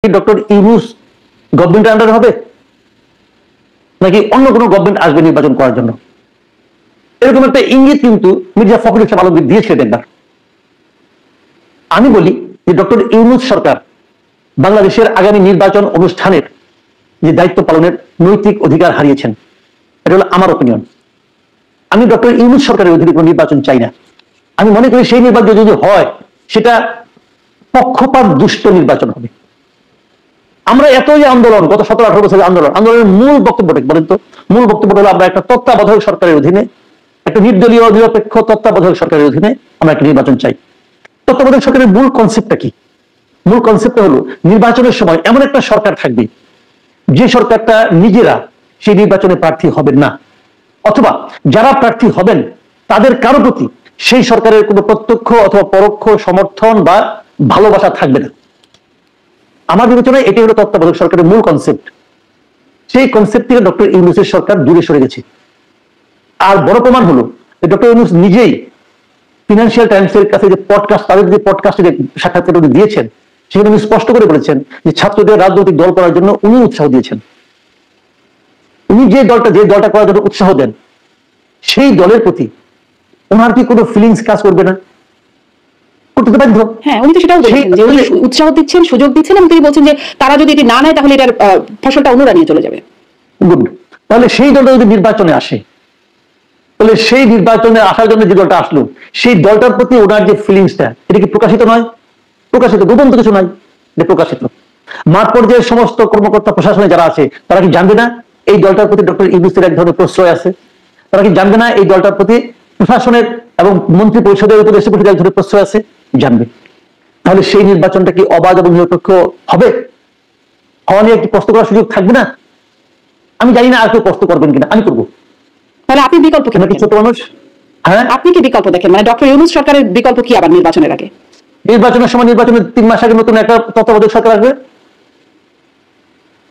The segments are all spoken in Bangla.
ডক্টর ইউনূস গভর্নমেন্টের আন্ডারে হবে নাকি অন্য কোনো গভর্নমেন্ট আসবে নির্বাচন করার জন্য, এরকম একটা ইঙ্গিত কিন্তু মির্জা ফখরুল ইসলাম আলমগীর দিয়েছিলেন একবার। আমি বলি যে ডক্টর ইউনূস সরকার বাংলাদেশের আগামী নির্বাচন অনুষ্ঠানের যে দায়িত্ব পালনের নৈতিক অধিকার হারিয়েছেন, এটা হলো আমার অপিনিয়ন। আমি ডক্টর ইউনূস সরকারের অধীনে কোনো নির্বাচন চাই না। আমি মনে করি সেই নির্বাচন যদি হয় সেটা পক্ষপাত দুষ্ট নির্বাচন হবে। আমরা এত যে আন্দোলন, গত 17-18 বছরের আন্দোলনের মূল বক্তব্যটা বলেন তো? মূল বক্তব্য হলো আমরা একটা তত্ত্বাবধায়ক সরকারের অধীনে, একটা নির্দলীয় নিরপেক্ষ তত্ত্বাবধায়ক সরকারের অধীনে আমরা একটা নির্বাচন চাই। তত্ত্বাবধায়ক সরকারের মূল কনসেপ্টটা কি? মূল কনসেপ্টটা হলো নির্বাচনের সময় এমন একটা সরকার থাকবে যে সরকারটা নিজেরা সেই নির্বাচনে প্রার্থী হবেন না, অথবা যারা প্রার্থী হবেন তাদের কারো প্রতি সেই সরকারের কোনো প্রত্যক্ষ অথবা পরোক্ষ সমর্থন বা ভালোবাসা থাকবে না। আমার বিবেচনায় এটাই হলো তত্ত্বাবধায়ক সরকারের মূল কনসেপ্ট। সেই কনসেপ্ট থেকে ডক্টর ইউনূসের সরকার দূরে সরে গেছে। আর বড় প্রমাণ হলো ডক্টর ইউনূস নিজেই ফিনান্সিয়াল টাইমসের কাছে যে পডকাস্ট, তাদের যে পডকাস্টে সাক্ষাৎকার উনি দিয়েছেন, সেখানে উনি স্পষ্ট করে বলেছেন যে ছাত্রদের রাজনৈতিক দল করার জন্য উনি উৎসাহ দিয়েছেন। উনি যে দলটা করার জন্য উৎসাহ দেন, সেই দলের প্রতি ওনার কি কোনো ফিলিংস কাজ করবে না? হ্যাঁ, উনি তো সেটাও বলছেন যে উনি উৎসাহ দিচ্ছেন, সুযোগ দিচ্ছেন, এবং তিনি বলছেন যে তারা যদি এটি না নেয় তাহলে এটার ফসলটা অন্যরা নিয়ে চলে যাবে। গুড। তাহলে সেই দলটা যদি নির্বাচনে আসে, তাহলে সেই নির্বাচনে আসার জন্য যে দলটা আসলো, সেই দলটার প্রতি ওনার যে ফিলিংসটা, এটা কি প্রকাশিত নয়? প্রকাশিত, গোপন তো কিছু নয়, এটা প্রকাশিত। মাঠ পর্যায়ের সমস্ত কর্মকর্তা প্রশাসনে যারা আছে তারা কি জানবে না এই দলটার প্রতি ডক্টর ইউনূসের এক ধরনের প্রশ্রয় আছে? তারা কি জানবে না এই দলটার প্রতি প্রশাসনের এবং মন্ত্রী পরিষদের উপদেষ্টা পরিষদের এক ধরনের প্রশ্রয় আছে? জানবে। তাহলে সেই নির্বাচনটা কি অবাধ এবং নিরপেক্ষ হবে? হওয়া নিয়ে একটি প্রশ্ন করার সুযোগ থাকবে না? আমি জানি না আর কেউ প্রশ্ন করবেন কিনা, আমি করবো। তাহলে আপনি বিকল্প কি? ছোট মানুষ, হ্যাঁ, আপনি কি বিকল্প দেখেন? মানে ডক্টর ইউনূস সরকারের বিকল্প কি আবার নির্বাচনের আগে? নির্বাচনের সময়, নির্বাচনের 3 মাস আগে নতুন একটা তত্ত্বাবধায়ক সরকার আসবে,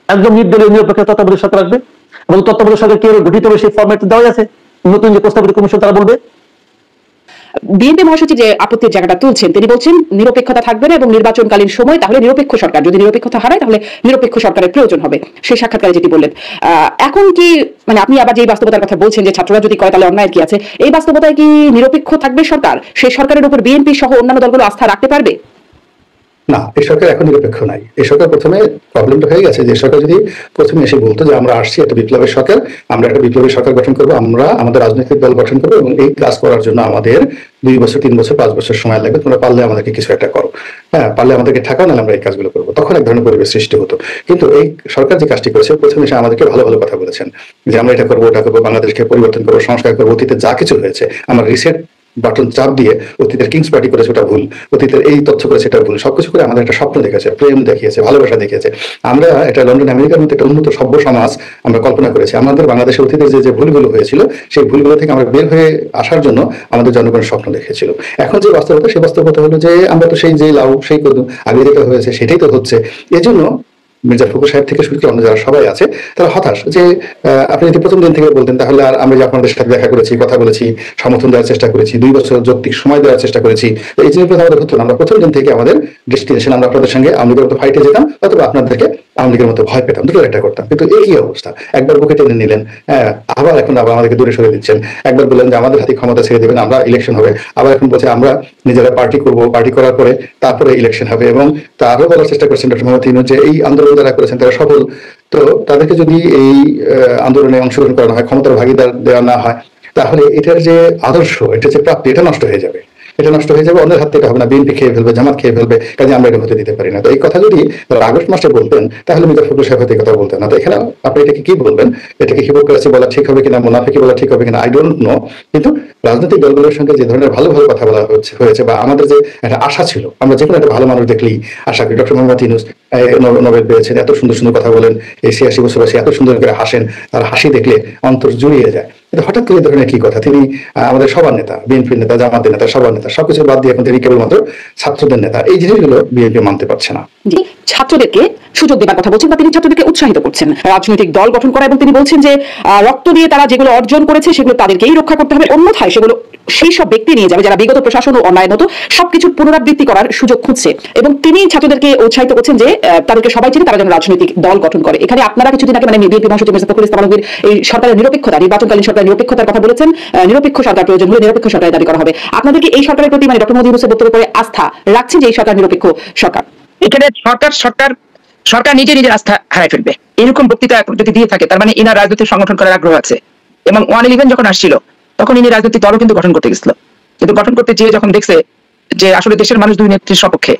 একদম নির্দলীয় নিরপেক্ষ তত্ত্বাবধায়ক সরকার আসবে, এবং তত্ত্বাবধায়ক সরকার কি গঠিত হবে সেই ফরম্যাট দেওয়া আছে। নতুন যে প্রস্তাবিত কমিশন তারা বলবে। বিএনপি মহাসচিব যে আপত্তির জায়গাটা তুলছেন, তিনি বলছেন নিরপেক্ষতা থাকবে না এবং নির্বাচনকালীন সময় তাহলে নিরপেক্ষ সরকার, যদি নিরপেক্ষতা হারায় তাহলে নিরপেক্ষ সরকারের প্রয়োজন হবে। সেই সাক্ষাৎকারে যেটি বললেন, এখন কি মানে আপনি আবার যে বাস্তবতার কথা বলছেন যে ছাত্ররা যদি কয় তাহলে অন্যায় কি আছে, এই বাস্তবতায় কি নিরপেক্ষ থাকবে সরকার? সেই সরকারের উপর বিএনপি সহ অন্যান্য দলগুলো আস্থা রাখতে পারবে? না, এই সরকার এখন নিরপেক্ষ নাই। এই সরকার প্রথমে প্রবলেমটা হয়ে গেছে যে সরকার যদি প্রথমে এসে বলতো যে আমরা আসছি একটা বিপ্লবের সরকার, আমরা একটা বিপ্লবী সরকার গঠন করবো, আমরা আমাদের রাজনৈতিক দল গঠন করবো এবং এই কাজ করার জন্য আমাদের 2 বছর 3 বছর 5 বছর সময় লাগবে, তোমরা পারলে আমাদেরকে কিছু একটা করো, হ্যাঁ পারলে আমাদেরকে ঠাকাও, নাহলে আমরা এই কাজগুলো করবো, তখন এক ধরনের পরিবেশ সৃষ্টি হতো। কিন্তু এই সরকার যে কাজটি করেছে, প্রথমে এসে আমাদেরকে ভালো ভালো কথা বলেছেন যে আমরা এটা করবো, ওটা করবো, বাংলাদেশকে পরিবর্তন করবো, সংস্কার করবো, অতীতে যা কিছু হয়েছে আমরা রিসেট বাটন চাপ দিয়ে, অতীতের কিংস পার্টি করেছে ওটা ভুল, অতীতের এই তথ্য করেছে এটা ভুল, সবকিছু করে আমাদের একটা স্বপ্ন দেখেছে, প্রেম দেখিয়েছে, ভালোবাসা দেখিয়েছে। আমরা এটা লন্ডন আমেরিকার মধ্যে একটা উন্নত সভ্য সমাজ আমরা কল্পনা করেছি। আমাদের বাংলাদেশের অতীতের যে ভুলগুলো হয়েছিল সেই ভুলগুলো থেকে আমরা বের হয়ে আসার জন্য আমাদের জনগণের স্বপ্ন দেখেছিল। এখন যে বাস্তবতা, সেই বাস্তবতা হলো যে আমরা তো সেই যে লাউ সেই কদম আগে যেটা হয়েছে সেটাই তো হচ্ছে। এজন্য মির্জা ফখরুল সাহেব থেকে শুরু করে অন্য যারা সবাই আছে তারা হতাশ যে আপনি যদি প্রথম দিন থেকে বলতেন তাহলে আর আমরা যে আপনাদের সাথে দেখা করেছি, কথা বলেছি, সমর্থন দেওয়ার চেষ্টা করেছি, 2 বছর যৌক্তিক সময় দেওয়ার চেষ্টা করেছি, এই জিনিসগুলো আমাদের হতো না। আমরা প্রথম দিন থেকে আমাদের ডেস্টিনেশন, আমরা আপনাদের সঙ্গে আওয়ামী লীগের মতো ফাইটে যেতাম, অথবা আপনাদেরকে আওয়ামী লীগের মতো ভয় পেতাম, দুটো একটা করতাম। কিন্তু এই কি অবস্থা, একবার বুকে টেনে নিলেন, হ্যাঁ আবার এখন আবার আমাদেরকে দূরে সরে দিচ্ছেন। একবার বললেন যে আমাদের হাতে ক্ষমতা ছেড়ে দেবেন, আমরা ইলেকশন হবে, আবার এখন বলছে আমরা নিজেরা পার্টি করবো, পার্টি করার পরে তারপরে ইলেকশন হবে। এবং তারও বলার চেষ্টা করছেন ডক্টর মোহাম্মদ ইউনূস যে এই আন্দোলন যারা করেছেন তারা সফল, তো তাদেরকে যদি এই আন্দোলনে অংশগ্রহণ করানো হয়, ক্ষমতার ভাগিদার দেওয়া না হয়, তাহলে এটার যে আদর্শ, এটার যে প্রাপ্তি, এটা নষ্ট হয়ে যাবে, এটা নষ্ট হয়ে যাবে, অন্যের হাত থেকে হবে না, বিএনপি খেয়ে ফেলবে, জামাত খেয়ে ফেলবে, কাজে আমরা এটা হতে দিতে পারি না। তো এই কথা যদি আগস্ট মাসে বলতেন তাহলে মির্জা ফখরুল সাহেব হয়তো এই কথা বলতেন না। তো এখানে আপনি এটাকে কি বলবেন, এটাকে হিপোক্রেসি বলা ঠিক হবে কিনা, মুনাফিকি বলা ঠিক হবে কিনা, আই ডোন্ট নো। কিন্তু রাজনৈতিক দলগুলোর সঙ্গে যে ধরনের ভালো ভালো কথা বলা হয়েছে বা আমাদের যে একটা আশা ছিল, আমরা যে কোনো একটা ভালো মানুষ দেখলেই আশা করি, ডক্টর মোহাম্মদ ইউনূস নোবেল পেয়েছেন, এত সুন্দর সুন্দর কথা বলেন, এই 86 বছর বয়সে এত সুন্দর করে হাসেন, তার হাসি দেখলে অন্তর জুড়িয়ে যায়। কিন্তু হঠাৎ করে ধরনের কি কথা, তিনি আমাদের সবার নেতা, বিএনপির নেতা, জামাতের নেতা, সবার নেতা, সবকিছু বাদ দিয়ে এখন তিনি কেবলমাত্র ছাত্রদের নেতা। এই জিনিসগুলো বিএনপি মানতে পারছে না। ছাত্রদেরকে সুযোগ দেওয়ার কথা বলছেন বা তিনি ছাত্রদেরকে উৎসাহিত করছেন রাজনৈতিক দল গঠন করা, এবং তিনি বলছেন যে রক্ত দিয়ে তারা যেগুলো অর্জন করেছে সেগুলো তাদেরকেই রক্ষা করতে হবে। অন্যথায় ক্ষমতায় সেগুলো সেই সব ব্যক্তি নিয়ে যাবে যারা বিগত প্রশাসন ও অন্যায় মতো সবকিছুর পুনরাবৃত্তি করার সুযোগ খুঁজছে, এবং তিনি ছাত্রদেরকে উৎসাহিত করছেন যে তাদেরকে সবাই চিনে, তারা যেন রাজনৈতিক দল গঠন করে। এখানে আপনারা কিছুদিন আগে মানে বিএনপি মহাসচিব মির্জা ফখরুল ইসলাম আলমগীর এই সরকারের নিরপেক্ষতা, নির্বাচনকালীন সরকারের নিরপেক্ষতার কথা বলেছেন। নিরপেক্ষ সরকার প্রয়োজন হলে নিরপেক্ষ সরকারের দাবি করা হবে। আপনাদের কি এই সরকারের প্রতি মানে ডক্টর মোহাম্মদ ইউনূসের বক্তব্যের উপরে আস্থা রাখছেন যে এই সরকার নিরপেক্ষ সরকার? এখানে সরকার নিজের আস্থা হারাই ফেলবে এরকম বক্তৃতা যদি দিয়ে থাকে, তার মানে ইনার রাজনৈতিক সংগঠন করার আগ্রহ আছে। এবং 111 যখন আসছিল তখন ইনি রাজনৈতিক দলও কিন্তু গঠন করতে গেছিল, কিন্তু গঠন করতে গিয়ে যখন দেখছে যে আসলে দেশের মানুষ দুই নেত্রীর সপক্ষে,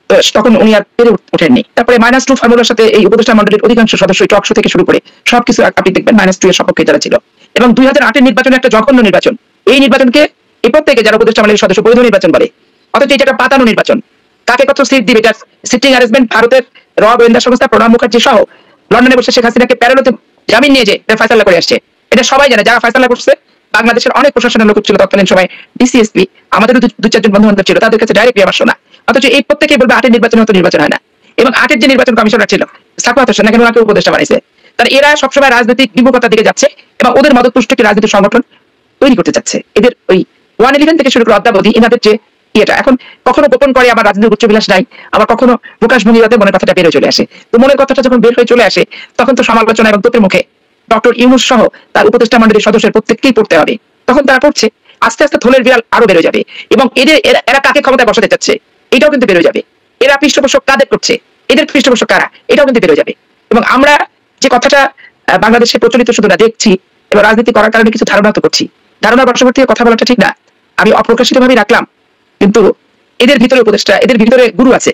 তো তখন উনি আর পেরে ওঠেননি। তারপরে -2 ফর্মুলার সাথে এই উপদেষ্টা মন্ডলীর অধিকাংশ সদস্য টক শো থেকে শুরু করে সবকিছু আপনি দেখবেন -2 এর সপক্ষে যারা ছিল। এবং 2008 নির্বাচন একটা জঘন্য নির্বাচন। এই নির্বাচনকে এই প্রত্যেকে যারা উপদেষ্টা মন্ডলীর সদস্য বৈধ নির্বাচন বলে, অথচ এটা একটা পাতানো নির্বাচন। কাকে কত সিট দিবে যার সিটিং অ্যারেঞ্জমেন্ট ভারতের র গোয়েন্দা সংস্থা প্রণব মুখার্জি সহ লন্ডনে বসে শেখ হাসিনাকে প্যারোলতে জামিন নিয়ে যে ফয়সালা করে আসছে, এটা সবাই জানে। যারা ফয়সালা করছে বাংলাদেশের অনেক প্রশাসনের লোক ছিল তৎকালীন সময়, ডিসিএসপি, আমাদেরও 2-4 বন্ধু বান্ধব ছিল, তাদের কাছে ডাইরেক্টলি আমার শোনা। অথচ এই প্রত্যেকেই বলবে 8 নির্বাচনের মতো নির্বাচন হয় না। এবং 8 যে নির্বাচন কমিশনার ছিল সাখাওয়াত হোসেন, নাকি ওনাকে উপদেষ্টা বানাইছে। তার এরা সবসময় রাজনৈতিক বিমুখতার দিকে যাচ্ছে এবং ওদের মদতপুষ্ট একটি রাজনৈতিক সংগঠন তৈরি করতে যাচ্ছে। এদের ওই 111 থেকে শুরু করে অদ্যাবধি এনাদের যে এটা এখন কখনো গোপন করে আমার রাজনৈতিক উচ্চবিলাস নাই, আবার কখনো প্রকাশ ভঙ্গিতে মনের কথাটা বের হয়ে চলে আসে। তো মনের কথাটা যখন বের হয়ে চলে আসে তখন তো সমালোচনা এবং তোপের মুখে ডক্টর ইউনূস সহ তার উপদেষ্টা মন্ডলীর সদস্যের প্রত্যেককেই পড়তে হবে। তখন তারা পড়ছে, আস্তে আস্তে থলের বিড়াল আরো বেড়ে যাবে এবং এরা কাকে ক্ষমতায় বসাতে চাচ্ছে এটাও কিন্তু বেরো যাবে। এরা পৃষ্ঠপোষক কাদের করছে, এদের পৃষ্ঠপোষক কারা, এটাও কিন্তু বেরো যাবে। এবং আমরা যে কথাটা বাংলাদেশে প্রচলিত শুধু না দেখছি এবং রাজনীতি করার কারণে কিছু ধারণা তো করছি, ধারণার বশবর্তী কথা বলাটা ঠিক না, আমি অপ্রকাশিত ভাবে রাখলাম। কিন্তু এদের ভিতরে উপদেষ্টা, এদের ভিতরে গুরু আছে,